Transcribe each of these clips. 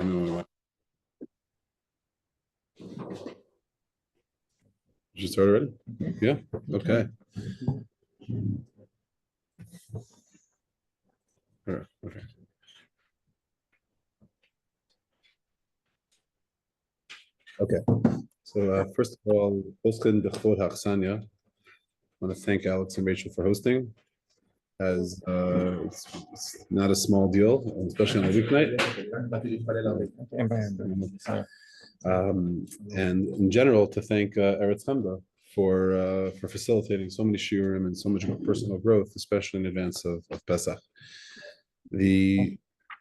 Did you start already? Yeah. Okay. All right. Okay. Okay. So first of all, לכבוד האכסניה. I want to thank Alex and Rachel for hosting. As it's not a small deal, especially on a weeknight. And in general, to thank Eretz Chemda for facilitating so many shiurim and so much personal growth, especially in advance of Pesach.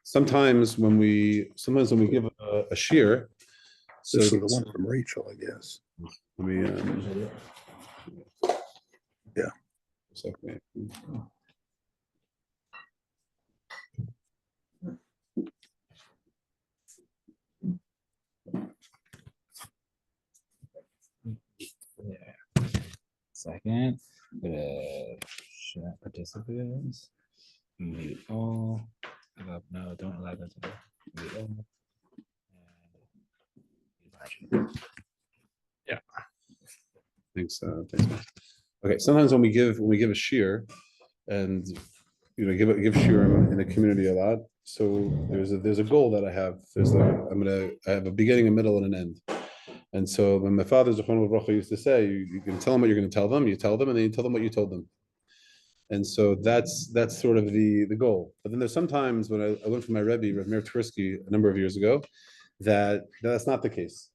Sometimes when we give a shiur, so this is the one from Rachel, I guess. Let me yeah. Okay. Second, chat participants. Mute all. No, don't allow them to mute all. Yeah. Thanks. Okay. Sometimes when we give a shiur, and give shiur in a community a lot. So there's a goal that I have. I have a beginning, a middle, and an end. And so when my father Zechron Baruch used to say, you can tell them what you're going to tell them, you tell them, and then you tell them what you told them. And so that's sort of the goal. But then there's sometimes when I learned from my Rabbi, Rav Meir Tversky, a number of years ago, that's not the case.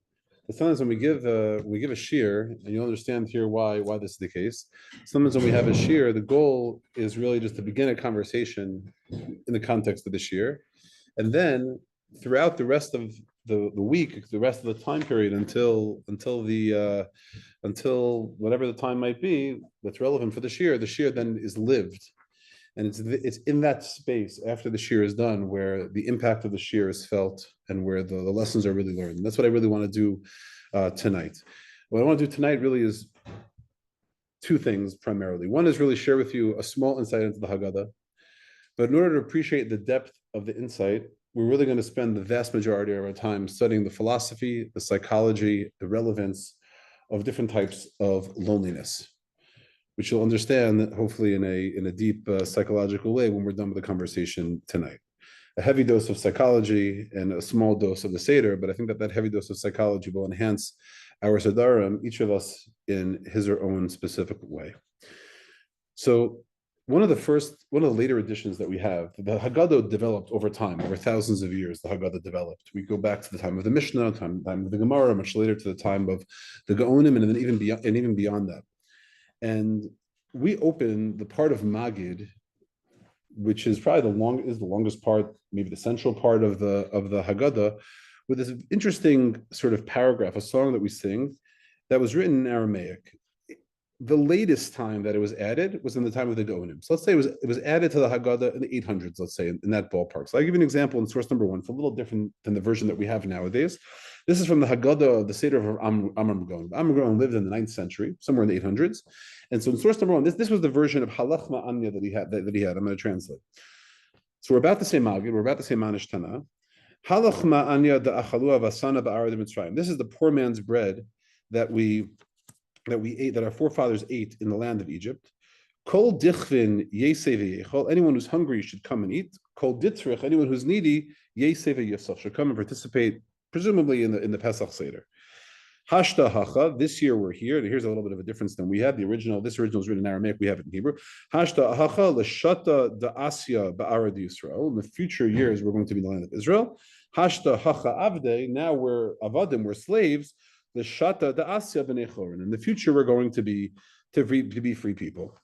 But sometimes when we give a shiur, and you'll understand here why this is the case. Sometimes when we have a shiur, the goal is really just to begin a conversation in the context of the shiur, and then throughout the rest of the week, the rest of the time period until whatever the time might be that's relevant for the shiur then is lived, and it's in that space after the shiur is done where the impact of the shiur is felt and where the lessons are really learned. And that's what I really want to do tonight. What I want to do tonight really is two things primarily. One is really share with you a small insight into the Haggadah, but in order to appreciate the depth of the insight, we're really going to spend the vast majority of our time studying the philosophy, the psychology, the relevance of different types of loneliness, which you'll understand hopefully in a deep psychological way when we're done with the conversation tonight. A heavy dose of psychology and a small dose of the Seder, but I think that heavy dose of psychology will enhance our Sedarim, each of us in his or own specific way. So one of the later editions that we have, the Haggadah developed over time, over thousands of years. The Haggadah developed. We go back to the time of the Mishnah, time of the Gemara, much later to the time of the Gaonim, and then even beyond that. And we open the part of Magid, which is probably the longest part, maybe the central part of the Haggadah, with this interesting sort of paragraph, a song that we sing, that was written in Aramaic. The latest time that it was added was in the time of the Gaonim. So let's say it was added to the Haggadah in the 800s, let's say, in that ballpark. So I'll give you an example in source number one. It's a little different than the version that we have nowadays. This is from the Haggadah of the Seder of Amram Gaon. Amram Gaon lived in the 9th century, somewhere in the 800s. And so in source number one, this was the version of Halach Ma'anya that he had. I'm going to translate. So we're about to say Magid, we're about to say Manish Tana. Halach Ma'anya da'achalua v'asana ba'arad Mitzrayim. This is the poor man's bread that we ate, that our forefathers ate in the land of Egypt. Kol dichvin yeseh v'yechol. Anyone who's hungry should come and eat. Kol ditzrich. Anyone who's needy yeseh v'yesach should come and participate, presumably in the Pesach Seder. Hashta hacha. This year we're here. Here's a little bit of a difference than we had. This original is written in Aramaic. We have it in Hebrew. Hashta hacha l'shata da'asya ba'arad Yisrael. In the future years we're going to be in the land of Israel. Hashta hacha avde. Now we're avadim. We're slaves. The shata the asya b'nei chorin. In the future, we're going to be free people,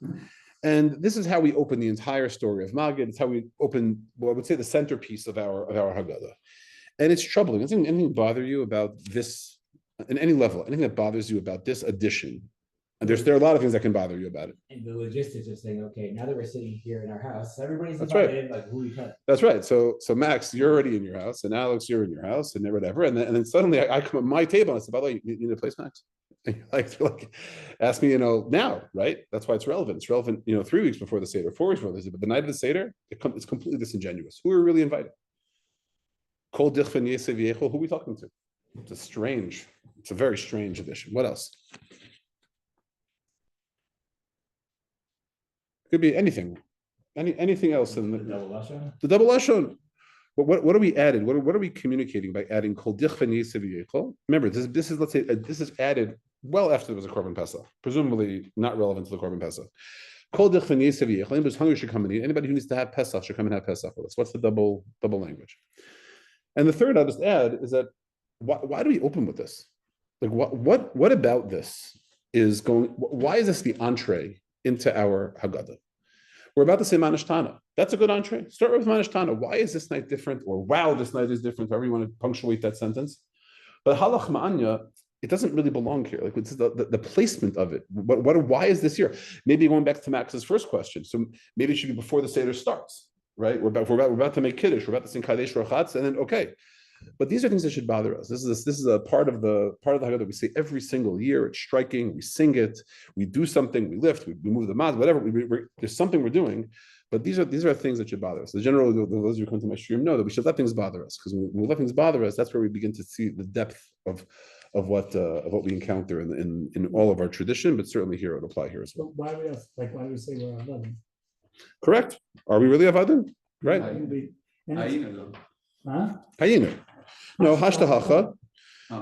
and this is how we open the entire story of Magid. It's how we open, I would say, the centerpiece of our Haggadah. And it's troubling. Does anything bother you about this, in any level? Anything that bothers you about this addition? And there are a lot of things that can bother you about it. And the logistics of saying, okay, now that we're sitting here in our house, everybody's invited. Right. Like, who we cut? That's right. So Max, you're already in your house, and Alex, you're in your house, and whatever. And then suddenly I come at my table and I say, by the way, you need a place, Max? And you're like, ask me, now, right? That's why it's relevant. It's relevant, 3 weeks before the Seder, 4 weeks before the Seder. But the night of the Seder, it's completely disingenuous. Who are really invited? Kol dichven yesev yechol, who are we talking to? It's a very strange addition. What else? Could be anything. Anything else in The double lashon? the double lashon. What are we adding? What are we communicating by adding kol dichven yesev yechol? Remember, this is, let's say, this is added well after there was a korban pesach, presumably not relevant to the korban pesach. Kol dichven yesev yechol. Anybody who's hungry should come and eat. Anybody who needs to have pesach should come and have pesach with us. What's the double language? And the third I'll just add is that why do we open with this? Like what about this is going? Why is this the entree into our Haggadah? We're about to say Manishtana. That's a good entree. Start with Manishtana. Why is this night different? Or wow, this night is different. However you want to punctuate that sentence. But Halach Ma'anya, it doesn't really belong here. Like it's the placement of it. Why is this here? Maybe going back to Max's first question. So maybe it should be before the Seder starts, right? We're about to make Kiddush. We're about to sing Kadesh Rachatz, and then okay. But these are things that should bother us. This is a part of the Haggadah we say every single year. It's striking. We sing it. We do something. We lift. We move the maz. Whatever. There's something we're doing. But these are things that should bother us. Generally, those who come to my stream know that we should let things bother us, because when we let things bother us, that's where we begin to see the depth of what we encounter in all of our tradition. But certainly here it would apply here as well. Why do we say we're Avadim? Correct. Are we really Avadim? Right. Hayinu. No, hashtahacha.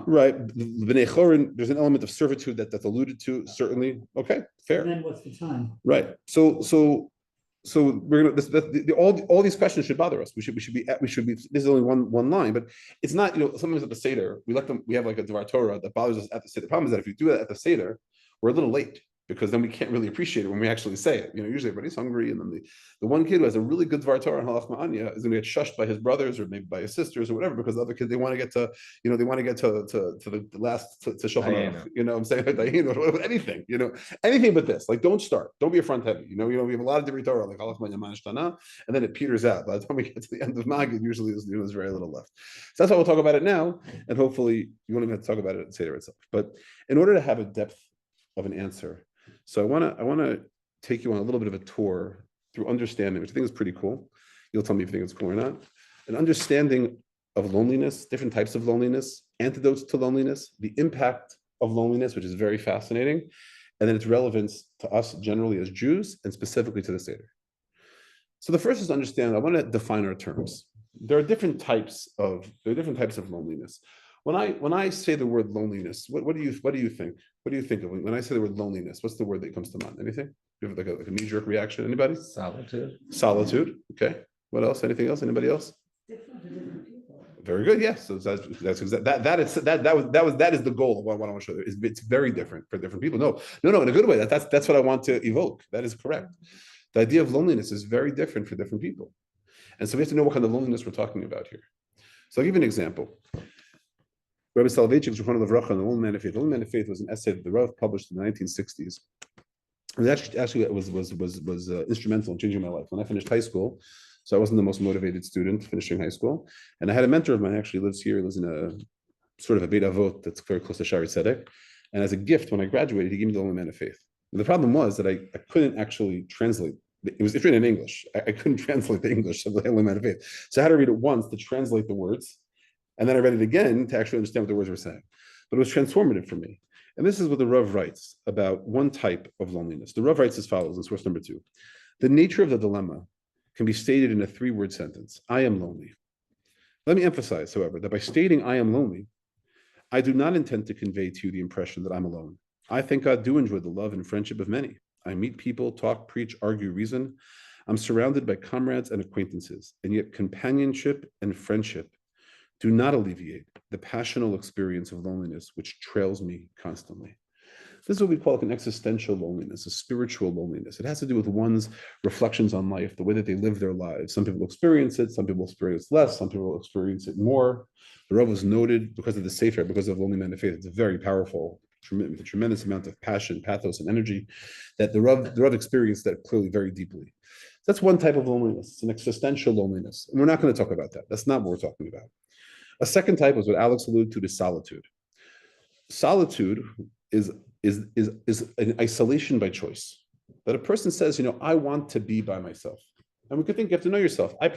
Right. B'nei chorin, there's an element of servitude that's alluded to, certainly. Okay, fair. And then what's the time? Right. So we're gonna all these questions should bother us. We should be. This is only one line, but it's not. Sometimes at the Seder, we have like a Dvar Torah that bothers us at the Seder. The problem is that if you do that at the Seder, we're a little late, because then we can't really appreciate it when we actually say it. Usually everybody's hungry, and then the one kid who has a really good Dvar Torah and Halach Ma'anya is going to get shushed by his brothers or maybe by his sisters or whatever, because the other kids, they want to get to, they want to get to the last to Shulchan Aruch. I'm saying like anything, anything but this. Like, don't start. Don't be a front heavy. We have a lot of Dvar Torah like Halach Ma'anya Manishtana, and then it peters out. By the time we get to the end of Magid, usually there's very little left. So that's why we'll talk about it now, and hopefully you won't even have to talk about it at Seder itself. But in order to have a depth of an answer, so I want to take you on a little bit of a tour through understanding, which I think is pretty cool. You'll tell me if you think it's cool or not. An understanding of loneliness, different types of loneliness, antidotes to loneliness, the impact of loneliness, which is very fascinating, and then its relevance to us generally as Jews and specifically to the Seder. So the first is to understand, I want to define our terms. There are different types of loneliness. When I say the word loneliness, what do you think? What do you think of when I say the word loneliness? What's the word that comes to mind? Anything? Do you have like a knee-jerk reaction? Anybody? Solitude. Okay. What else? Anything else? Anybody else? Different to different people. Very good. Yes. So that is the goal of what I want to show you. It's very different for different people. No, in a good way. That's what I want to evoke. That is correct. The idea of loneliness is very different for different people, and so we have to know what kind of loneliness we're talking about here. So I'll give you an example. Rabbi Soloveitchik's Shulchan Aruch on the Only Man of Faith. The Only Man of Faith was an essay that the Rav published in the 1960s. And actually it was instrumental in changing my life. When I finished high school, so I wasn't the most motivated student finishing high school, and I had a mentor of mine who actually lives in a sort of a Beit Avot that's very close to Shari Tzedek. And as a gift, when I graduated, he gave me the Only Man of Faith. And the problem was that I couldn't actually translate. It's written in English. I couldn't translate the English of the Only Man of Faith. So I had to read it once to translate the words. And then I read it again to actually understand what the words were saying. But it was transformative for me. And this is what the Rav writes about one type of loneliness. The Rav writes as follows in source number 2. The nature of the dilemma can be stated in a 3-word sentence. I am lonely. Let me emphasize, however, that by stating I am lonely, I do not intend to convey to you the impression that I'm alone. I thank God do enjoy the love and friendship of many. I meet people, talk, preach, argue, reason. I'm surrounded by comrades and acquaintances, and yet companionship and friendship do not alleviate the passional experience of loneliness which trails me constantly. This is what we call an existential loneliness, a spiritual loneliness. It has to do with one's reflections on life, the way that they live their lives. Some people experience it, some people experience less, some people experience it more. The Rav was noted because of the Sefer, because of Lonely Man of Faith. It's a very powerful, with a tremendous amount of passion, pathos, and energy that the Rav experienced that clearly very deeply. That's one type of loneliness. It's an existential loneliness. And we're not going to talk about that. That's not what we're talking about. A second type is what Alex alluded to, is solitude. Solitude is an isolation by choice. That a person says, I want to be by myself. And we could think you have to know yourself. I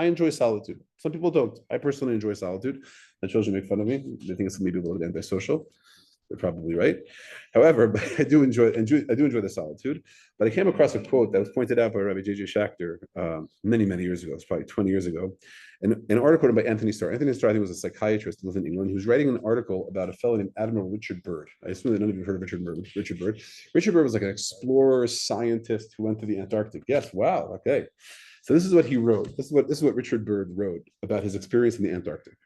enjoy solitude. Some people don't. I personally enjoy solitude. My children make fun of me. They think it's maybe a little antisocial. They're probably right. However, but I do enjoy the solitude. But I came across a quote that was pointed out by Rabbi J.J. Schachter many years ago. It's probably 20 years ago. And an article written by Anthony Starr. Anthony Starr, I think, was a psychiatrist who lived in England. He was writing an article about a fellow named Admiral Richard Byrd. I assume that none of you have heard of Richard Byrd. Richard Byrd was like an explorer, scientist who went to the Antarctic. Yes, wow, okay. So this is what he wrote. This is what Richard Byrd wrote about his experience in the Antarctic.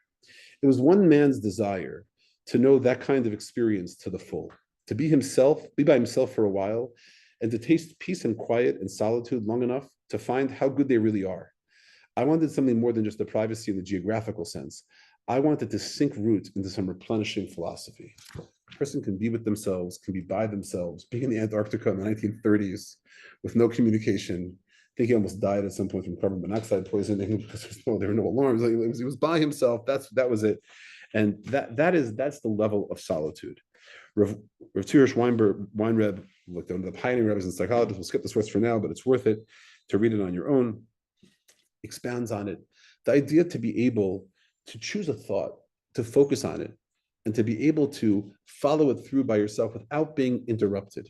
It was one man's desire to know that kind of experience to the full, to be by himself for a while, and to taste peace and quiet and solitude long enough to find how good they really are. I wanted something more than just the privacy in the geographical sense. I wanted to sink roots into some replenishing philosophy. A person can be with themselves, can be by themselves. Being in the Antarctica in the 1930s with no communication, I think he almost died at some point from carbon monoxide poisoning because there were no alarms. He was by himself. That was it. And that's the level of solitude. Rav Tzurish Weinreb, looked under the pioneering rabbis and psychologists, we'll skip the source for now, but it's worth it to read it on your own, expands on it. The idea to be able to choose a thought, to focus on it, and to be able to follow it through by yourself without being interrupted.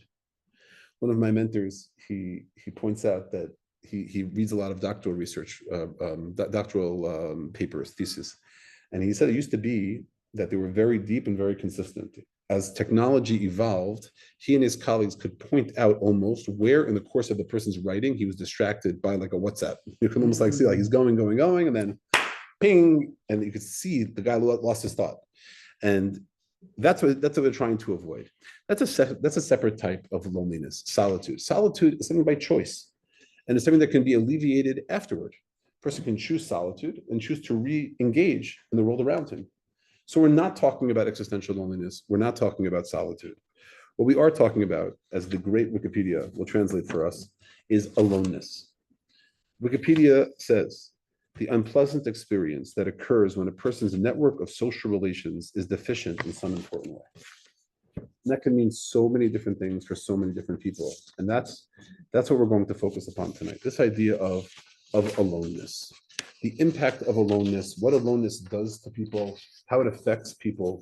One of my mentors, he points out that he reads a lot of doctoral research, doctoral papers, theses. And he said it used to be that they were very deep and very consistent. As technology evolved, he and his colleagues could point out almost where in the course of the person's writing he was distracted by like a WhatsApp. You can almost like see like he's going, and then ping, and you could see the guy lost his thought. And that's what we're trying to avoid. That's a separate type of loneliness, solitude. Solitude is something by choice, and it's something that can be alleviated afterward. A person can choose solitude and choose to re-engage in the world around him. So we're not talking about existential loneliness. We're not talking about solitude. What we are talking about, as the great Wikipedia will translate for us, is aloneness. Wikipedia says, the unpleasant experience that occurs when a person's network of social relations is deficient in some important way. And that can mean so many different things for so many different people. And that's what we're going to focus upon tonight. This idea of aloneness, the impact of aloneness, what aloneness does to people, how it affects people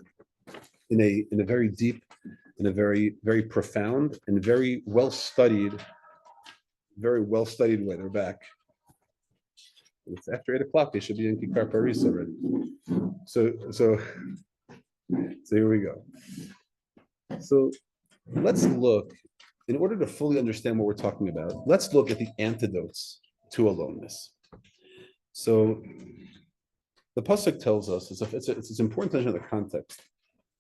in a very deep, in a very, very profound and very well-studied way. They're back. It's after 8 o'clock. They should be in Kikar Paris already. So here we go. So let's look, in order to fully understand what we're talking about, let's look at the antidotes to aloneness. So the Pesach tells us, it's important to understand the context.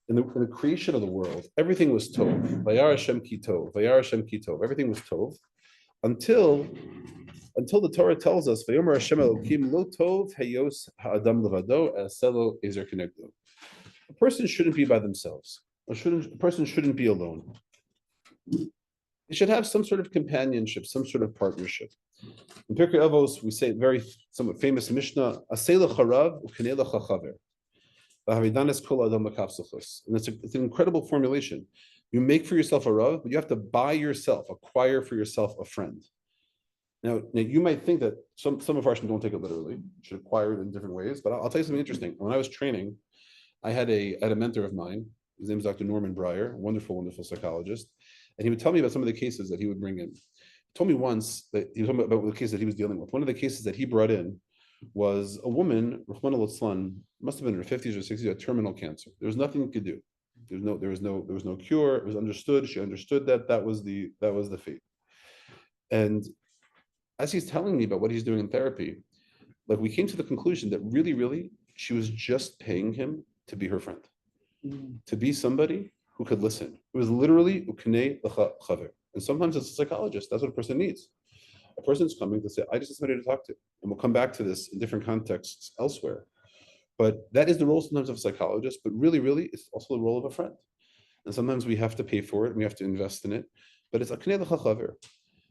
In the creation of the world, everything was tov. Vayar Hashem ki tov. Vayar Hashem ki tov. Everything was tov until the Torah tells us, Vayomer Hashem Elokim lo tov hayos ha'adam levado aselo ezer kenegdo. A person shouldn't be by themselves. A person shouldn't be alone. They should have some sort of companionship, some sort of partnership. In Pirkei Avos, we say very somewhat famous Mishnah, Aseh l'charav u'keneh l'chachaver. V'havidanes kol adam l'kafsuchos. And it's an incredible formulation. You make for yourself a rav, but you have to buy yourself, acquire for yourself a friend. Now you might think that some of our don't take it literally. You should acquire it in different ways. But I'll tell you something interesting. When I was training, I had a mentor of mine. His name is Dr. Norman Breyer, wonderful psychologist. And he would tell me about some of the cases that he would bring in. He told me once that he was talking about the case that he was dealing with. One of the cases that he brought in was a woman, Rahman al-Islam, must have been in her 50s or 60s, had terminal cancer. There was nothing he could do. There was no cure. It was understood. She understood that was the fate. And as he's telling me about what he's doing in therapy, like we came to the conclusion that really, she was just paying him to be her friend, to be somebody who could listen. It was literally uknei l'chaver. And sometimes as a psychologist, that's what a person needs. A person's coming to say, I just need somebody to talk to. And we'll come back to this in different contexts elsewhere. But that is the role sometimes of a psychologist, but really, it's also the role of a friend. And sometimes we have to pay for it, and we have to invest in it. But it's uknei l'chaver.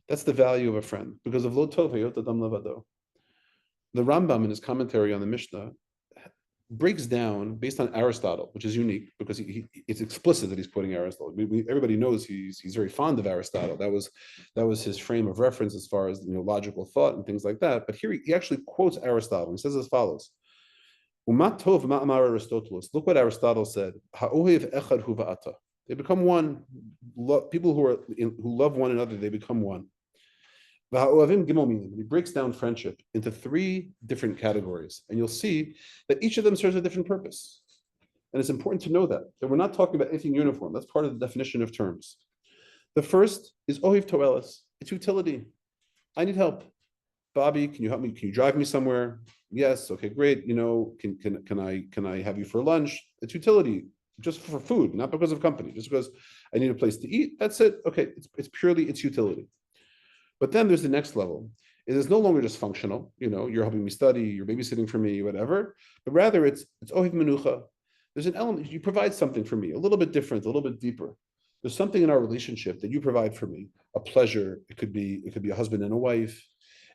That's the value of a friend. Because of lo tov hayot adam levado. The Rambam in his commentary on the Mishnah breaks down based on Aristotle, which is unique because it's explicit that he's quoting Aristotle. Everybody knows he's very fond of Aristotle. That was his frame of reference as far as logical thought and things like that. But here he actually quotes Aristotle. He says as follows: "Umat tov ma'amar Aristoteles." Look what Aristotle said: "Ha'ohev echad hu va'ata." They become one. People who love one another, they become one. He breaks down friendship into 3 different categories, and you'll see that each of them serves a different purpose. And it's important to know that we're not talking about anything uniform. That's part of the definition of terms. The first is ohiv toelis. It's utility. I need help. Bobby, can you help me? Can you drive me somewhere? Yes. Okay, great. Can I have you for lunch? It's utility, just for food, not because of company, just because I need a place to eat. That's it. Okay, it's purely utility. But then there's the next level. It is no longer just functional. You're helping me study, you're babysitting for me, whatever. But rather, it's ohiv menucha. There's an element, you provide something for me, a little bit different, a little bit deeper. There's something in our relationship that you provide for me, a pleasure. It could be a husband and a wife.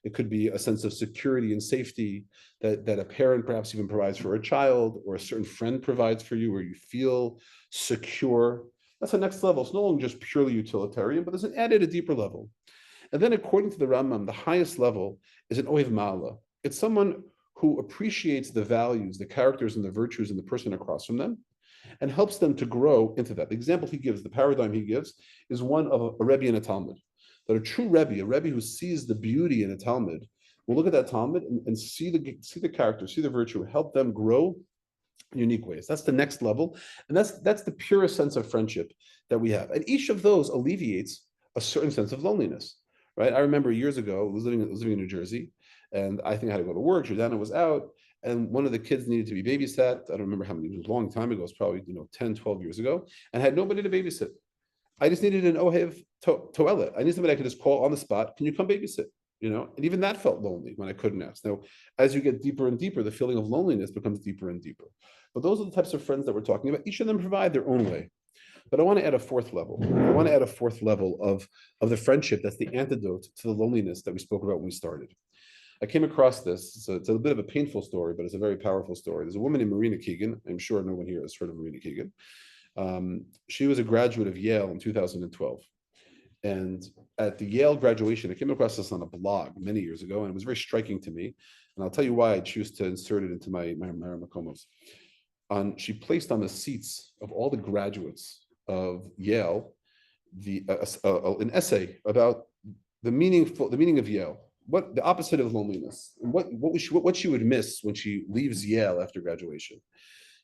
It could be a sense of security and safety that a parent perhaps even provides for a child, or a certain friend provides for you, where you feel secure. That's the next level. It's no longer just purely utilitarian, but there's an added, a deeper level. And then according to the Rambam, the highest level is an ohev ma'ala. It's someone who appreciates the values, the characters, and the virtues in the person across from them, and helps them to grow into that. The example he gives, the paradigm he gives, is one of a Rebbe and a Talmud. That a true Rebbe, a Rebbe who sees the beauty in a Talmud, will look at that Talmud and see the character, see the virtue, help them grow in unique ways. That's the next level. And that's the purest sense of friendship that we have. And each of those alleviates a certain sense of loneliness. Right? I remember years ago, I was living in New Jersey, and I think I had to go to work. Jordana was out, and one of the kids needed to be babysat. I don't remember how many, it was a long time ago. It was probably 10, 12 years ago, and had nobody to babysit. I just needed an ohev toelet. I need somebody I could just call on the spot. Can you come babysit? And even that felt lonely when I couldn't ask. Now, as you get deeper and deeper, the feeling of loneliness becomes deeper and deeper. But those are the types of friends that we're talking about. Each of them provide their own way. But I want to add a fourth level. I want to add a fourth level of the friendship that's the antidote to the loneliness that we spoke about when we started. I came across this. So it's a bit of a painful story, but it's a very powerful story. There's a woman named Marina Keegan. I'm sure no one here has heard of Marina Keegan. She was a graduate of Yale in 2012. And at the Yale graduation, I came across this on a blog many years ago, and it was very striking to me. And I'll tell you why I choose to insert it into my Makomos. She placed on the seats of all the graduates of Yale an essay about the meaning of Yale, what the opposite of loneliness, and what she would miss when she leaves Yale after graduation.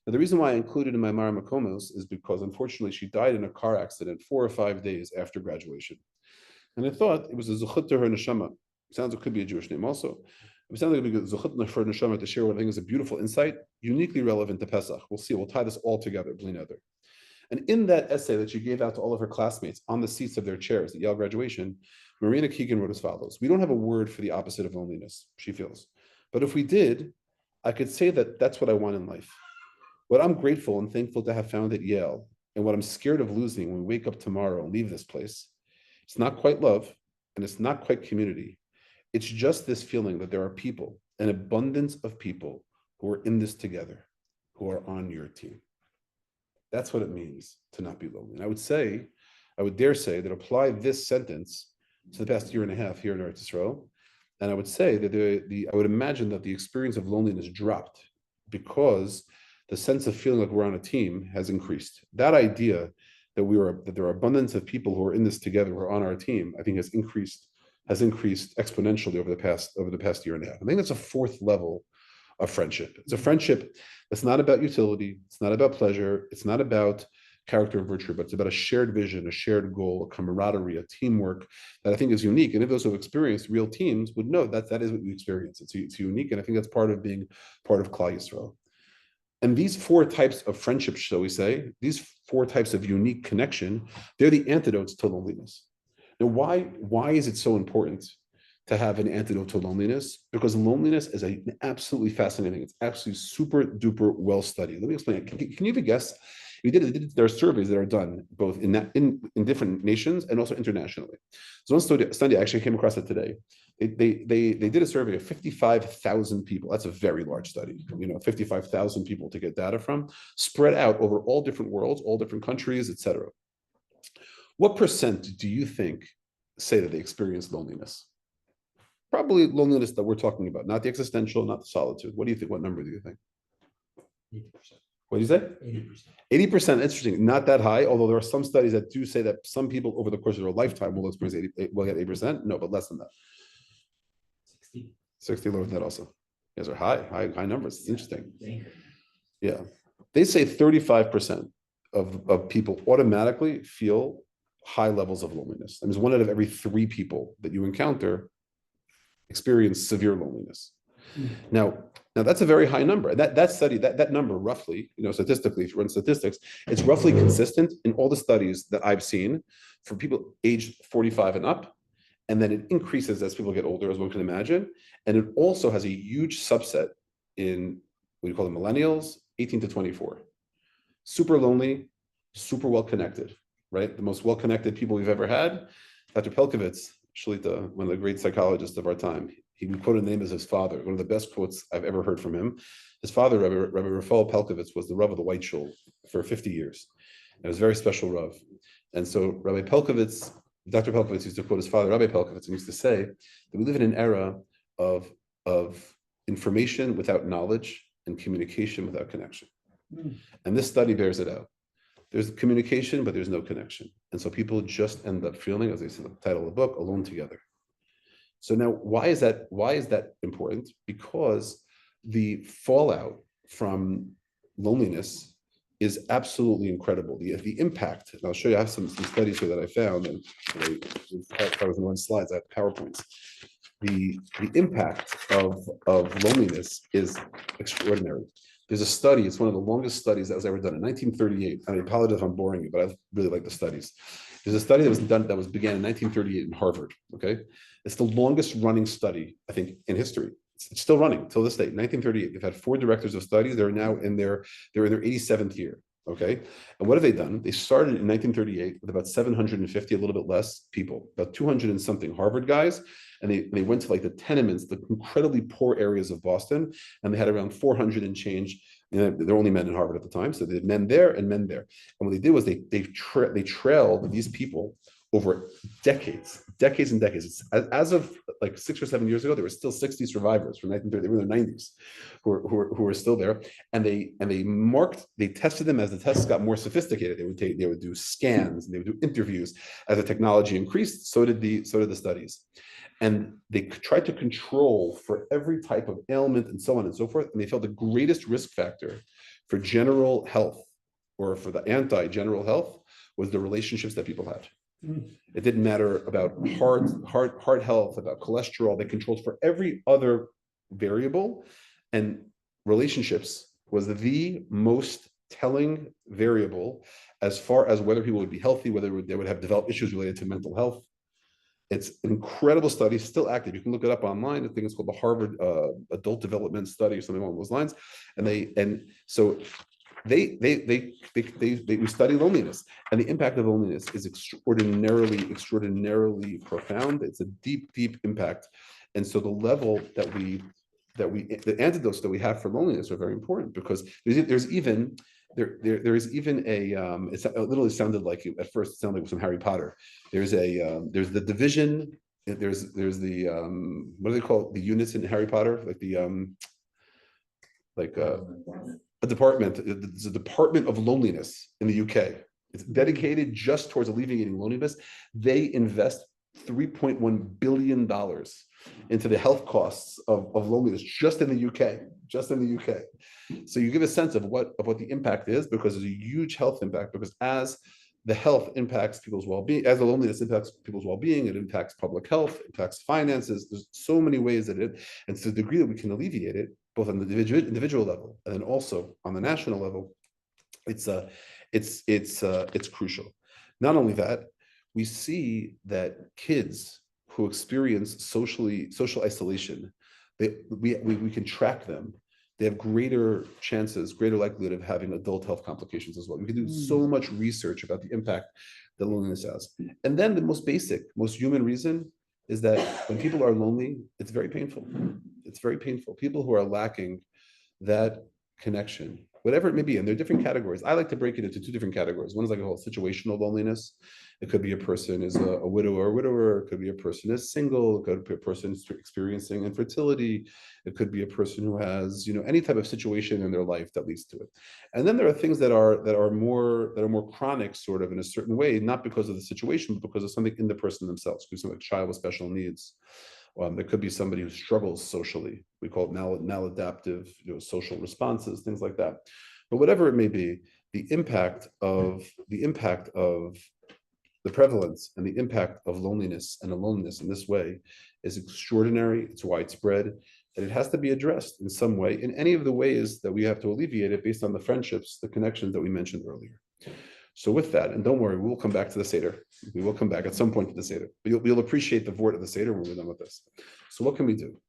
Now, the reason why I included in my Mara Makomos is because unfortunately she died in a car accident 4 or 5 days after graduation, and I thought it was a zuchut to her neshama. Sounds like it could be a Jewish name also. It sounds like it would be a zuchut for neshama to share what I think is a beautiful insight, uniquely relevant to Pesach. We'll see. We'll tie this all together, bli neder. And in that essay that she gave out to all of her classmates on the seats of their chairs at Yale graduation, Marina Keegan wrote as follows: "We don't have a word for the opposite of loneliness," she feels. "But if we did, I could say that that's what I want in life. What I'm grateful and thankful to have found at Yale, and what I'm scared of losing when we wake up tomorrow and leave this place, it's not quite love, and it's not quite community. It's just this feeling that there are people, an abundance of people, who are in this together, who are on your team." That's what it means to not be lonely. And I would dare say that apply this sentence to the past year and a half here in Eretz Yisrael, and I would say that I would imagine that the experience of loneliness dropped because the sense of feeling like we're on a team has increased. That idea that there are abundance of people who are in this together, who are on our team, I think has increased exponentially over the past year and a half. I think that's a fourth level of friendship. It's a friendship that's not about utility, it's not about pleasure, it's not about character and virtue, but it's about a shared vision, a shared goal, a camaraderie, a teamwork that I think is unique. And if those who have experienced real teams would know that is what we experience. It's unique, and I think that's part of being part of Klal Yisrael. And these 4 types of friendship, shall we say, these 4 types of unique connection, they're the antidotes to loneliness. Now, why is it so important to have an antidote to loneliness? Because loneliness is absolutely fascinating. It's actually super duper well studied. Let me explain it. Can you have a guess? There are surveys that are done both in different nations and also internationally. So one study I actually came across it today. They did a survey of 55,000 people. That's a very large study. 55,000 people to get data from, spread out over all different worlds, all different countries, etc. What percent do you think say that they experience loneliness? Probably loneliness that we're talking about, not the existential, not the solitude. What do you think? What number do you think? 80%. What do you say? 80%. 80%. Interesting. Not that high, although there are some studies that do say that some people over the course of their lifetime will experience will get 8%. No, but less than that. 60 lower than that also. You guys are high numbers. It's interesting. Yeah. They say 35% of people automatically feel high levels of loneliness. That means 1 out of every 3 people that you encounter experience severe loneliness. Now that's a very high number. That study, that number roughly, statistically, if you run statistics, it's roughly consistent in all the studies that I've seen for people aged 45 and up. And then it increases as people get older, as one can imagine. And it also has a huge subset in what you call the millennials, 18 to 24. Super lonely, super well-connected, right? The most well-connected people we've ever had. Dr. Pelkovitz, Shalita, one of the great psychologists of our time, he quoted the name as his father, one of the best quotes I've ever heard from him. His father, Rabbi Raphael Pelkovitz, was the Rav of the White Shul for 50 years. It was a very special Rav. And so Rabbi Pelkovitz, Dr. Pelkovitz used to quote his father, Rabbi Pelkovitz, and used to say that we live in an era of information without knowledge and communication without connection. And this study bears it out. There's communication, but there's no connection. And so people just end up feeling, as they said in the title of the book, alone together. So now, why is that important? Because the fallout from loneliness is absolutely incredible. The impact, and I'll show you, I have some studies here that I found, and I was in one slides, I have PowerPoints. The impact of loneliness is extraordinary. There's a study, it's one of the longest studies that was ever done in 1938. I apologize if I'm boring you, but I really like the studies. There's a study that began in 1938 in Harvard, okay? It's the longest running study, I think, in history. It's still running till this day, 1938. They've had 4 directors of studies. They're now in their 87th year, okay? And what have they done? They started in 1938 with about 750, a little bit less people, about 200 and something Harvard guys. And they went to like the tenements, the incredibly poor areas of Boston, and they had around 400 and change. They're only men in Harvard at the time, so they had men there and men there. And what they did was they trailed these people over decades and decades. As of like 6 or 7 years ago, there were still 60 survivors from 1930. They were in their 90s who were still there, and they tested them as the tests got more sophisticated. They would do scans and they would do interviews. As the technology increased, so did the studies. And they tried to control for every type of ailment and so on and so forth. And they felt the greatest risk factor for general health or for the anti-general health was the relationships that people had. It didn't matter about heart health, about cholesterol. They controlled for every other variable. And relationships was the most telling variable as far as whether people would be healthy, whether they would have developed issues related to mental health. It's an incredible study, still active. You can look it up online. I think it's called the Harvard Adult Development Study or something along those lines. And so we study loneliness, and the impact of loneliness is extraordinarily profound. It's a deep impact. And so the level the antidotes that we have for loneliness are very important, because there is even a it literally sounded like, at first it sounded like some Harry Potter. There's the division, there's the what do they call it? The units in Harry Potter, like a department. It's a department of loneliness in the UK. It's dedicated just towards alleviating loneliness. They invest $3.1 billion into the health costs of loneliness just in the UK. So you give a sense of what the impact is, because there's a huge health impact, because as the health impacts people's well-being, as the loneliness impacts people's well-being, it impacts public health, it impacts finances. There's so many ways that and to the degree that we can alleviate it, both on the individual level and then also on the national level, it's crucial. Not only that, we see that kids who experience social isolation, we can track them they have greater chances, greater likelihood of having adult health complications as well. You can do so much research about the impact that loneliness has. And then the most basic, most human reason is that when people are lonely, it's very painful. It's very painful. People who are lacking that connection, whatever it may be, and there are different categories. I like to break it into two different categories. One is like a whole situational loneliness. It could be a person is a widower or widower. It could be a person is single. It could be a person experiencing infertility. It could be a person who has, any type of situation in their life that leads to it. And then there are things that are more chronic, sort of in a certain way, not because of the situation, but because of something in the person themselves. It could be something like a child with special needs. There could be somebody who struggles socially. We call it maladaptive, social responses, things like that. But whatever it may be, the impact of the prevalence and the impact of loneliness and aloneness in this way is extraordinary. It's widespread, and it has to be addressed in some way, in any of the ways that we have to alleviate it based on the friendships, the connections that we mentioned earlier. So with that, and don't worry, we will come back to the Seder. We will come back at some point to the Seder. But you'll appreciate the vort of the Seder when we're done with this. So what can we do?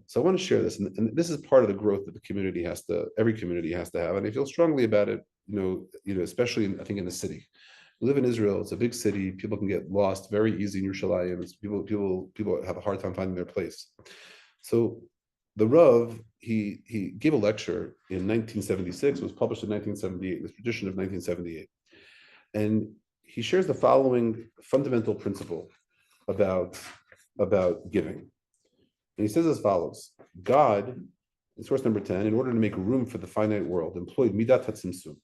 So I want to share this, and this is part of the growth that every community has to have, and I feel strongly about it. Especially I think in the city. We live in Israel. It's a big city. People can get lost very easy in Yerushalayim. People have a hard time finding their place. So the Rav, he gave a lecture in 1976. It was published in 1978. This tradition of 1978. And he shares the following fundamental principle about giving. And he says as follows: God, in source number 10, in order to make room for the finite world, employed midat hatzimtzum,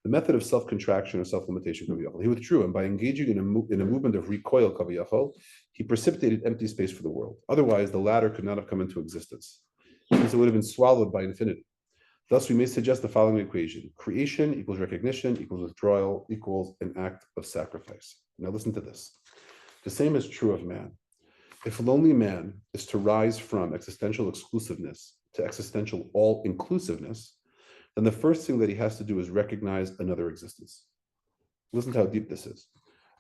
the method of self-contraction or self-limitation. He withdrew, and by engaging in a movement of recoil, he precipitated empty space for the world. Otherwise, the latter could not have come into existence, since it would have been swallowed by infinity. Thus, we may suggest the following equation: creation equals recognition equals withdrawal equals an act of sacrifice. Now listen to this. The same is true of man. If a lonely man is to rise from existential exclusiveness to existential all-inclusiveness, then the first thing that he has to do is recognize another existence. Listen to how deep this is.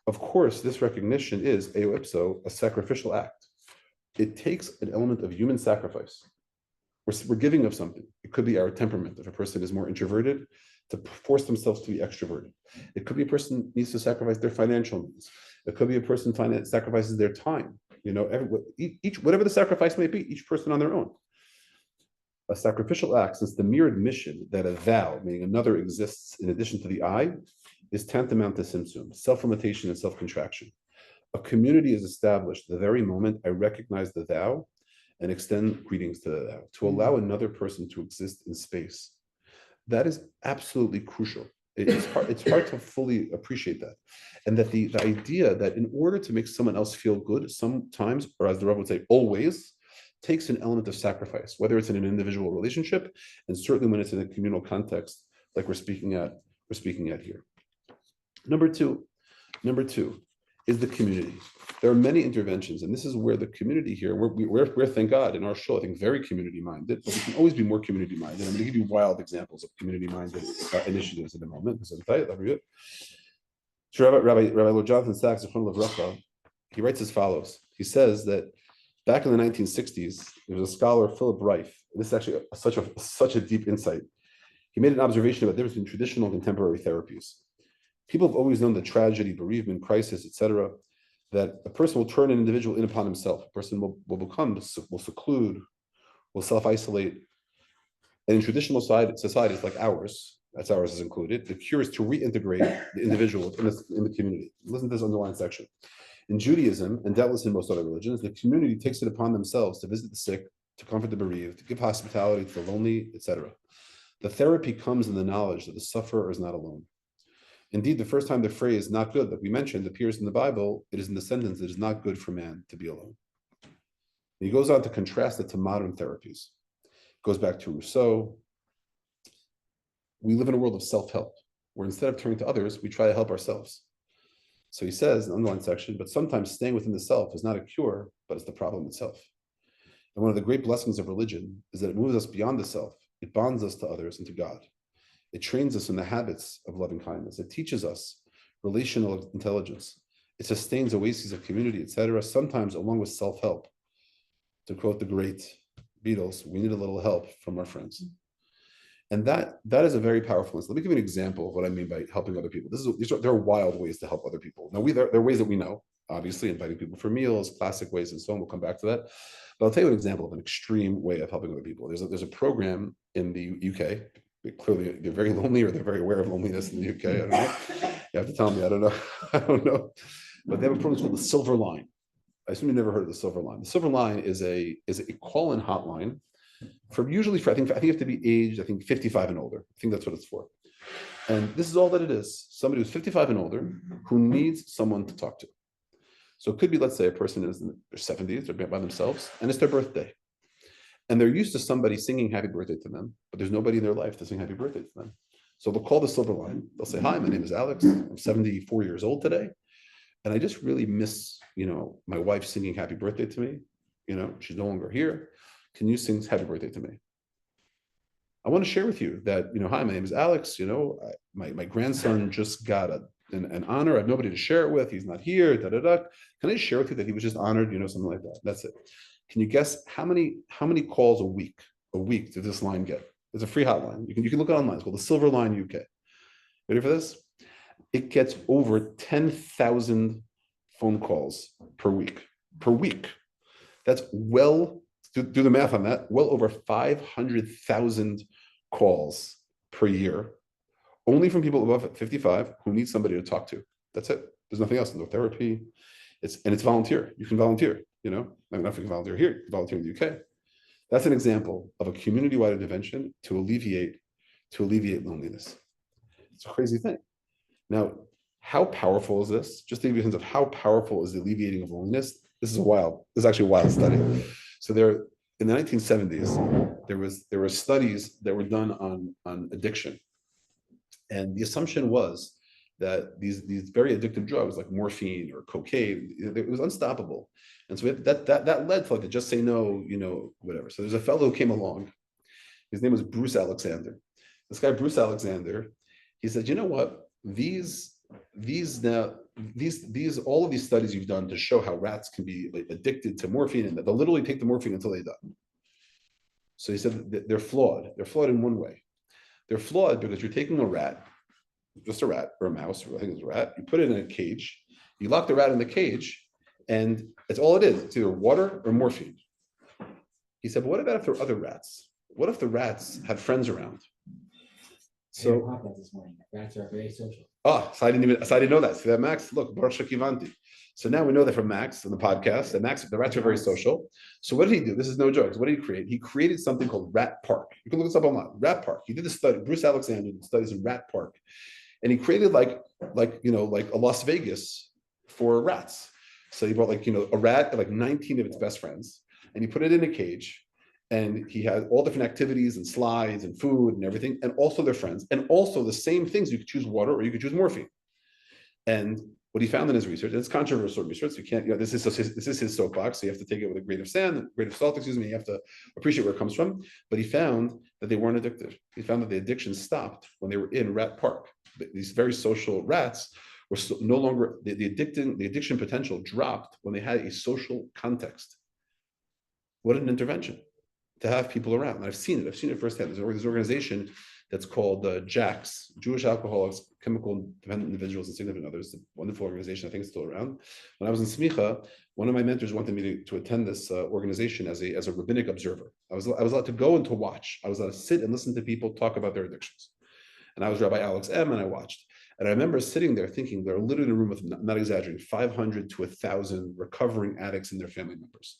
Of course, this recognition is, eo ipso, a sacrificial act. It takes an element of human sacrifice. We're giving of something. It could be our temperament. If a person is more introverted, to force themselves to be extroverted. It could be a person needs to sacrifice their financial needs. It could be a person sacrifices their time. Whatever the sacrifice may be, each person on their own. A sacrificial act, since the mere admission that a thou, meaning another, exists in addition to the I, is tantamount to simsum, self-limitation and self-contraction. A community is established the very moment I recognize the thou and extend greetings to the thou, to allow another person to exist in space. That is absolutely crucial. It's hard to fully appreciate that. And that the idea that in order to make someone else feel good, sometimes, or as the Rabbi would say, always, takes an element of sacrifice, whether it's in an individual relationship, and certainly when it's in a communal context, like we're speaking at here. Number two is the community. There are many interventions, and this is where the community here, we're thank God, in our show, I think, very community-minded, but we can always be more community-minded. I'm going to give you wild examples of community-minded initiatives in a moment. So Rabbi Lord Jonathan Sachs, he writes as follows. He says that back in the 1960s, there was a scholar, Philip Reif. This is actually such a deep insight. He made an observation about the difference between traditional and contemporary therapies. People have always known that tragedy, bereavement, crisis, etc., that a person will turn an individual in upon himself. A person will seclude, will self-isolate. And in traditional societies like ours, that's ours is included, the cure is to reintegrate the individual in the community. Listen to this underlined section. In Judaism, and doubtless in most other religions, the community takes it upon themselves to visit the sick, to comfort the bereaved, to give hospitality to the lonely, etc. The therapy comes in the knowledge that the sufferer is not alone. Indeed, the first time the phrase "not good" that we mentioned appears in the Bible, it is in the sentence, "It is not good for man to be alone." And he goes on to contrast it to modern therapies. It goes back to Rousseau. We live in a world of self-help, where instead of turning to others, we try to help ourselves. So he says in the underlined section, but sometimes staying within the self is not a cure, but it's the problem itself. And one of the great blessings of religion is that it moves us beyond the self. It bonds us to others and to God. It trains us in the habits of loving kindness. It teaches us relational intelligence. It sustains oases of community, etc., sometimes along with self-help. To quote the great Beatles, we need a little help from our friends. And that is a very powerful list. Let me give you an example of what I mean by helping other people. There are wild ways to help other people. Now, there are ways that we know, obviously, inviting people for meals, classic ways, and so on. We'll come back to that. But I'll tell you an example of an extreme way of helping other people. There's a program in the UK. Clearly, they're very lonely, or they're very aware of loneliness in the UK. I don't know. You have to tell me. I don't know. I don't know. But they have a program called the Silver Line. I assume you've never heard of the Silver Line. The Silver Line is a call-in hotline usually for I think you have to be aged 55 and older. I think that's what it's for. And this is all that it is. Somebody who's 55 and older who needs someone to talk to. So it could be, let's say, a person is in their 70s, they're by themselves, and it's their birthday. And they're used to somebody singing happy birthday to them, but there's nobody in their life to sing happy birthday to them. So they'll call the Silver Line. They'll say, "Hi, my name is Alex. I'm 74 years old today. And I just really miss, my wife singing happy birthday to me. She's no longer here. Can you sing happy birthday to me? I want to share with you that, hi, my name is Alex. My grandson just got an honor. I have nobody to share it with. He's not here. Da, da, da. Can I share with you that he was just honored? Something like that. That's it. Can you guess how many calls a week did this line get? It's a free hotline. You can look it online. It's called the Silver Line UK. Ready for this? It gets over 10,000 phone calls per week. That's do the math on that, well over 500,000 calls per year, only from people above 55 who need somebody to talk to. That's it. There's nothing else. No therapy. It's volunteer. You can volunteer, not if you can volunteer here, you can volunteer in the UK. That's an example of a community-wide intervention to alleviate loneliness. It's a crazy thing. Now, how powerful is this? Just to give you a sense of how powerful is the alleviating of loneliness. This is actually a wild study. So in the 1970s, there were studies that were done on addiction. And the assumption was that these very addictive drugs like morphine or cocaine, it was unstoppable. And so that led to just say no, whatever. So there's a fellow who came along. His name was Bruce Alexander. This guy, Bruce Alexander, he said, you know what? All of these studies you've done to show how rats can be addicted to morphine, and that they'll literally take the morphine until they die. So he said that they're flawed. They're flawed in one way. They're flawed because you're taking a rat, just a rat or a mouse, or I think it's a rat, you put it in a cage, you lock the rat in the cage, and it's all it is. It's either water or morphine. He said, but what about if there are other rats? What if the rats had friends around? So this morning. Rats are very social. So I didn't know that. See that, Max? Look, Baruch Shekivanti. So now we know that from Max in the podcast. And Max, the rats are very social. So what did he do? This is no joke. So what did he create? He created something called Rat Park. You can look this up online. Rat Park. He did a study. Bruce Alexander did studies in Rat Park, and he created like a Las Vegas for rats. So he brought a rat and 19 of its best friends, and he put it in a cage. And he had all different activities and slides and food and everything, and also their friends, and also the same things. You could choose water or you could choose morphine. And what he found in his research, and it's controversial research, so you can't, this is his soapbox, so you have to take it with a grain of salt, you have to appreciate where it comes from. But he found that they weren't addicted. He found that the addiction stopped when they were in Rat Park. These very social rats were no longer, the addiction potential dropped when they had a social context. What an intervention to have people around. And I've seen it firsthand. There's this organization that's called JACS, Jewish Alcoholics, Chemical Dependent Individuals and Significant Others. A wonderful organization. I think it's still around. When I was in Smicha, one of my mentors wanted me to attend this organization as a rabbinic observer. I was allowed to go and to watch. I was allowed to sit and listen to people talk about their addictions. And I was Rabbi Alex M. and I watched. And I remember sitting there thinking, they're literally in a room with, not exaggerating, 500 to 1,000 recovering addicts and their family members.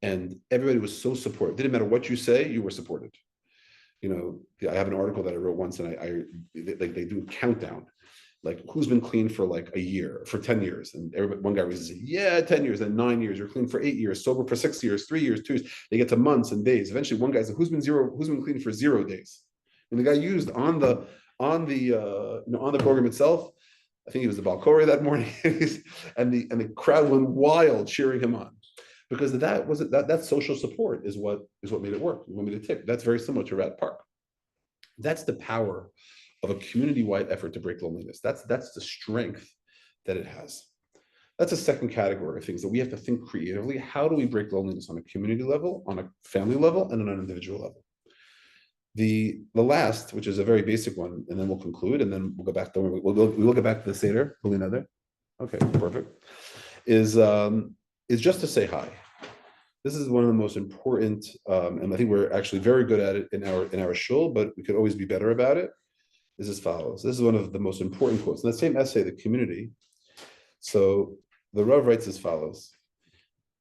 And everybody was so supportive. It didn't matter what you say, you were supported. I have an article that I wrote once, and they do a countdown, like who's been clean for a year, for 10 years. And one guy was saying, yeah, 10 years, then 9 years, you're clean for 8 years, sober for 6 years, 3 years, 2 years. They get to months and days. Eventually one guy said, who's been clean for 0 days? And the guy used on the program itself, I think he was the Balkori that morning, and the crowd went wild cheering him on. Because that social support is what made it work, what made it tick. That's very similar to Rat Park. That's the power of a community-wide effort to break loneliness. That's the strength that it has. That's a second category of things that we have to think creatively. How do we break loneliness on a community level, on a family level, and on an individual level? The last, which is a very basic one, and then we'll conclude, and then we'll go back. We'll get back to the Seder. Okay, perfect. Is just to say hi. This is one of the most important, and I think we're actually very good at it in our shul, but we could always be better about it. Is as follows. This is one of the most important quotes in that same essay, the community. So the Rav writes as follows: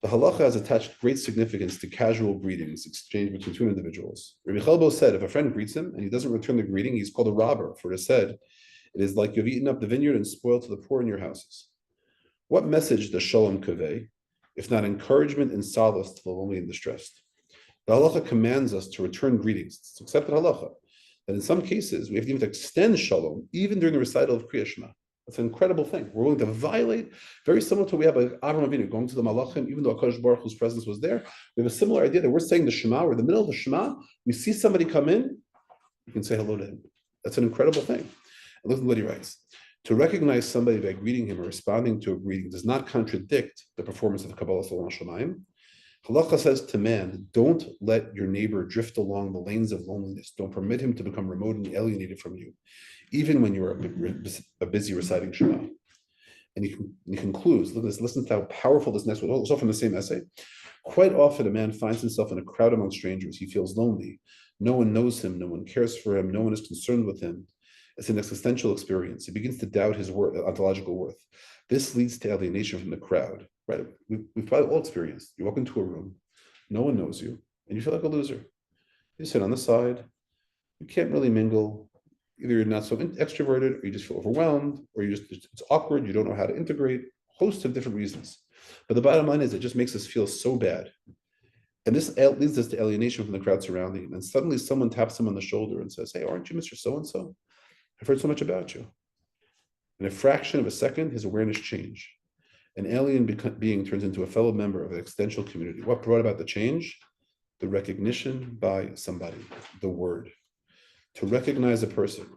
the halacha has attached great significance to casual greetings exchanged between two individuals. Rabbi Chelbo said, if a friend greets him and he doesn't return the greeting, he's called a robber. For it is said, it is like you've eaten up the vineyard and spoiled to the poor in your houses. What message does shalom convey, if not encouragement and solace to the lonely and distressed? The halacha commands us to return greetings. It's accepted halacha. And in some cases, we have to even extend shalom, even during the recital of Kriya Shema. That's an incredible thing. We're willing to violate, very similar to what we have like Avraham Avinu going to the Malachim, even though HaKadosh Baruch Hu's presence was there. We have a similar idea that we're saying the Shema, we're in the middle of the Shema, we see somebody come in, you can say hello to him. That's an incredible thing. And listen to what he writes. To recognize somebody by greeting him or responding to a greeting does not contradict the performance of the Kabbalah Salon Shemaim. Halacha says to man, don't let your neighbor drift along the lanes of loneliness. Don't permit him to become remote and alienated from you, even when you are busy reciting Shema. And he concludes, look at this, listen to how powerful this next one is, also from the same essay. Quite often a man finds himself in a crowd among strangers. He feels lonely. No one knows him. No one cares for him. No one is concerned with him. It's an existential experience. He begins to doubt his worth, ontological worth. This leads to alienation from the crowd. Right? We've probably all experienced. You walk into a room, no one knows you, and you feel like a loser. You sit on the side. You can't really mingle. Either you're not so extroverted, or you just feel overwhelmed, or it's awkward. You don't know how to integrate. Host of different reasons. But the bottom line is, it just makes us feel so bad. And this leads us to alienation from the crowd surrounding him. And suddenly someone taps him on the shoulder and says, hey, aren't you Mr. So-and-so? I've heard so much about you. In a fraction of a second, his awareness changed. An alien being turns into a fellow member of an existential community. What brought about the change? The recognition by somebody, the word. To recognize a person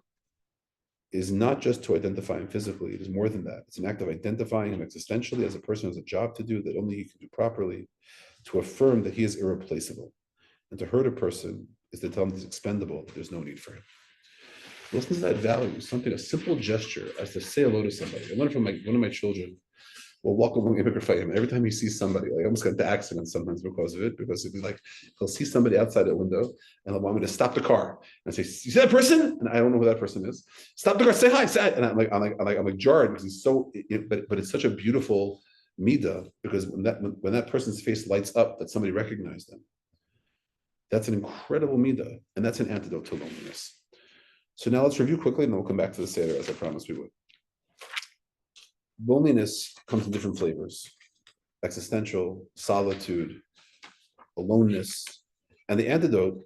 is not just to identify him physically, it is more than that. It's an act of identifying him existentially as a person who has a job to do that only he can do properly, to affirm that he is irreplaceable. And to hurt a person is to tell him he's expendable, that there's no need for him. Listen to that value, something, a simple gesture as to say hello to somebody. I learned from one of my children, will walk along immigrant fight him. Every time he sees somebody, like I almost got into accidents sometimes because of it, because it'd be like, he'll see somebody outside the window and he'll want me to stop the car. And I say, you see that person? And I don't know who that person is. Stop the car, say hi, say hi. And I'm like jarred because he's so, but it's such a beautiful midah, because when that person's face lights up, that somebody recognized them. That's an incredible midah, and that's an antidote to loneliness. So now let's review quickly, and then we'll come back to the Seder as I promised we would. Loneliness comes in different flavors: existential, solitude, aloneness. And the antidote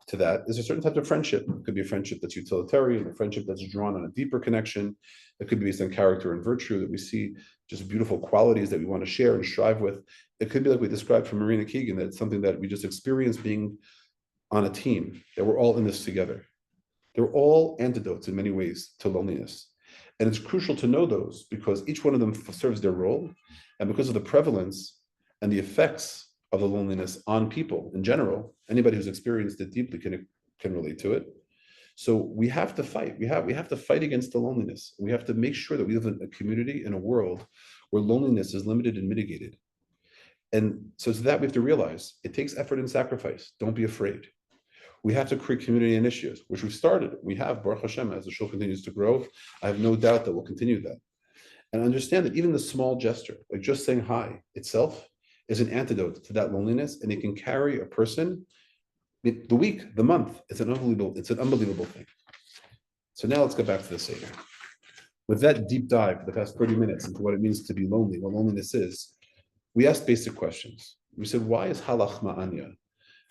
to that is a certain type of friendship. It could be a friendship that's utilitarian, a friendship that's drawn on a deeper connection. It could be based on character and virtue, that we see just beautiful qualities that we want to share and strive with. It could be like we described from Marina Keegan, that it's something that we just experience being on a team, that we're all in this together. They're all antidotes in many ways to loneliness. And it's crucial to know those, because each one of them serves their role. And because of the prevalence and the effects of the loneliness on people in general, anybody who's experienced it deeply can relate to it. So we have to fight. We have to fight against the loneliness. We have to make sure that we live in a community, in a world where loneliness is limited and mitigated. And so to that, we have to realize it takes effort and sacrifice. Don't be afraid. We have to create community initiatives, which we've started. We have, Baruch Hashem, as the shul continues to grow. I have no doubt that we'll continue that. And understand that even the small gesture, like just saying hi itself, is an antidote to that loneliness, and it can carry a person the week, the month. It's an unbelievable thing. So now let's go back to the Seder. With that deep dive for the past 30 minutes into what it means to be lonely, what loneliness is, we asked basic questions. We said, why is halach ma'anya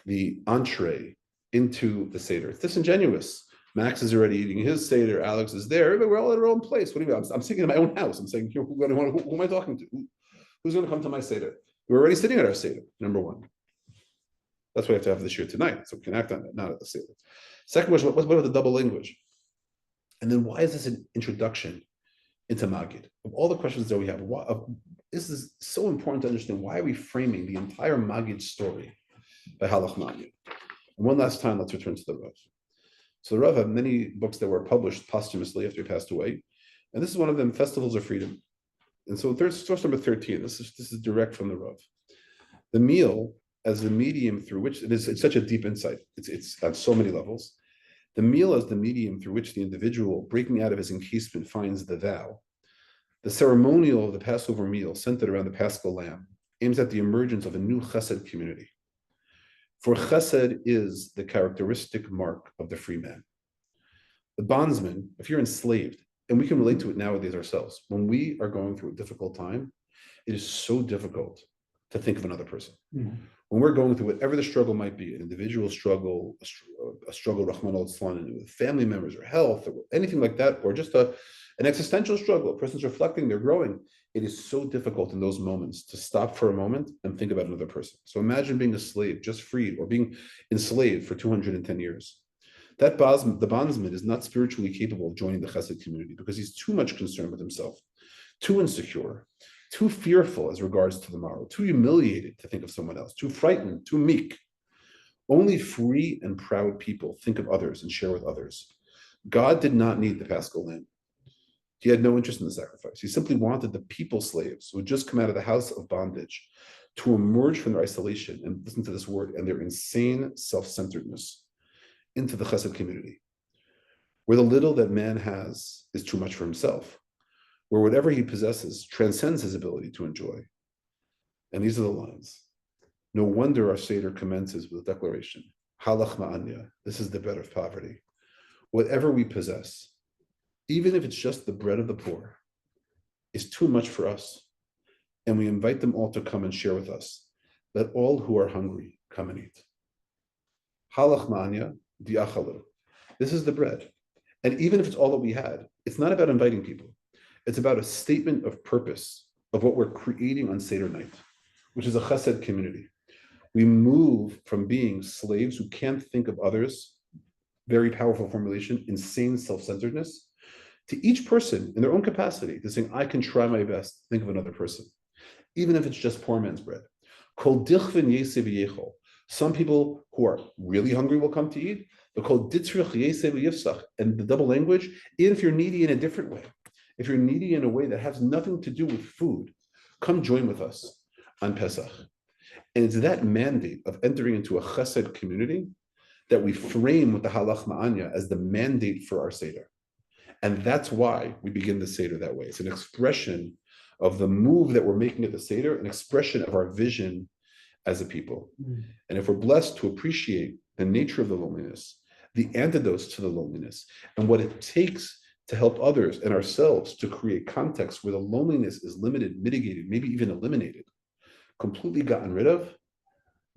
the entree into the Seder? It's disingenuous. Max is already eating his Seder. Alex is there. We're all at our own place. What do you mean? I'm sitting in my own house. I'm saying, who am I talking to? Who's going to come to my Seder? We're already sitting at our Seder, number one. That's why we have to have this year tonight, so we can act on it, not at the Seder. Second question, what about the double language? And then why is this an introduction into Magid? Of all the questions that we have, this is so important to understand. Why are we framing the entire Maggid story by Halach Ma'anya? And one last time, let's return to the Rav. So the Rav had many books that were published posthumously after he passed away. And this is one of them, Festivals of Freedom. And so source number 13, this is direct from the Rav. The meal as the medium through which, it's such a deep insight. It's on so many levels. The meal as the medium through which the individual, breaking out of his encasement, finds the vow. The ceremonial of the Passover meal, centered around the Paschal Lamb, aims at the emergence of a new chesed community. For chesed is the characteristic mark of the free man. The bondsman, if you're enslaved, and we can relate to it nowadays ourselves, when we are going through a difficult time, it is so difficult to think of another person. Mhm. When we're going through whatever the struggle might be, an individual struggle, a struggle, Rahman al-Islam, with family members or health or anything like that, or just an existential struggle, a person's reflecting, they're growing. It is so difficult in those moments to stop for a moment and think about another person. So imagine being a slave, just freed, or being enslaved for 210 years. The bondsman is not spiritually capable of joining the chesed community because he's too much concerned with himself, too insecure, too fearful as regards to the morrow, too humiliated to think of someone else, too frightened, too meek. Only free and proud people think of others and share with others. God did not need the Paschal Lamb. He had no interest in the sacrifice. He simply wanted the people slaves who had just come out of the house of bondage to emerge from their isolation, and listen to this word, and their insane self-centeredness into the chesed community, where the little that man has is too much for himself, where whatever he possesses transcends his ability to enjoy. And these are the lines. No wonder our Seder commences with a declaration, Halach Ma'anya, this is the bread of poverty. Whatever we possess, even if it's just the bread of the poor, is too much for us. And we invite them all to come and share with us. Let all who are hungry come and eat. Halach Ma'anya di'achalu. This is the bread. And even if it's all that we had, it's not about inviting people. It's about a statement of purpose of what we're creating on Seder night, which is a chesed community. We move from being slaves who can't think of others, very powerful formulation, insane self-centeredness, to each person in their own capacity to saying, I can try my best to think of another person, even if it's just poor man's bread. Kol dichvin yeseh v'yechol. Some people who are really hungry will come to eat, but called ditzrich yeseh v'yifsach. And the double language, even if you're needy in a different way, if you're needy in a way that has nothing to do with food, come join with us on Pesach. And it's that mandate of entering into a chesed community that we frame with the halach ma'anya as the mandate for our Seder. And that's why we begin the Seder that way. It's an expression of the move that we're making at the Seder, an expression of our vision as a people. And if we're blessed to appreciate the nature of the loneliness, the antidotes to the loneliness, and what it takes to help others and ourselves to create context where the loneliness is limited, mitigated, maybe even eliminated, completely gotten rid of,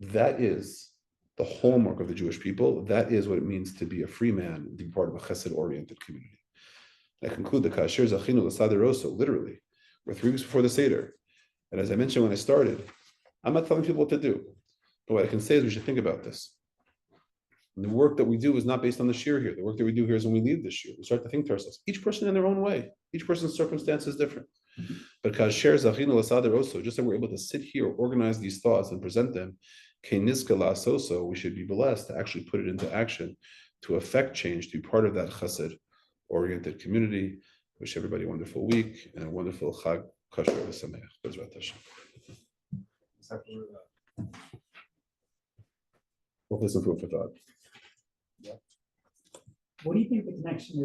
that is the hallmark of the Jewish people. That is what it means to be a free man, to be part of a chesed-oriented community. I conclude the Kasher Zachinu L'Saderoso, literally. We're 3 weeks before the Seder. And as I mentioned when I started, I'm not telling people what to do. But what I can say is we should think about this. And the work that we do is not based on the Shiur here. The work that we do here is when we leave the Shiur. We start to think to ourselves, each person in their own way. Each person's circumstance is different. But Kasher Zachinu L'Saderoso, just like we're able to sit here, organize these thoughts, and present them, Keiniska La'asoso, we should be blessed to actually put it into action, to affect change, to be part of that chesed-oriented community. Wish everybody a wonderful week and a wonderful Chag Kosher V'Sameach. B'ezrat Hashem. Hopefully some food for thought. What do you think the connection is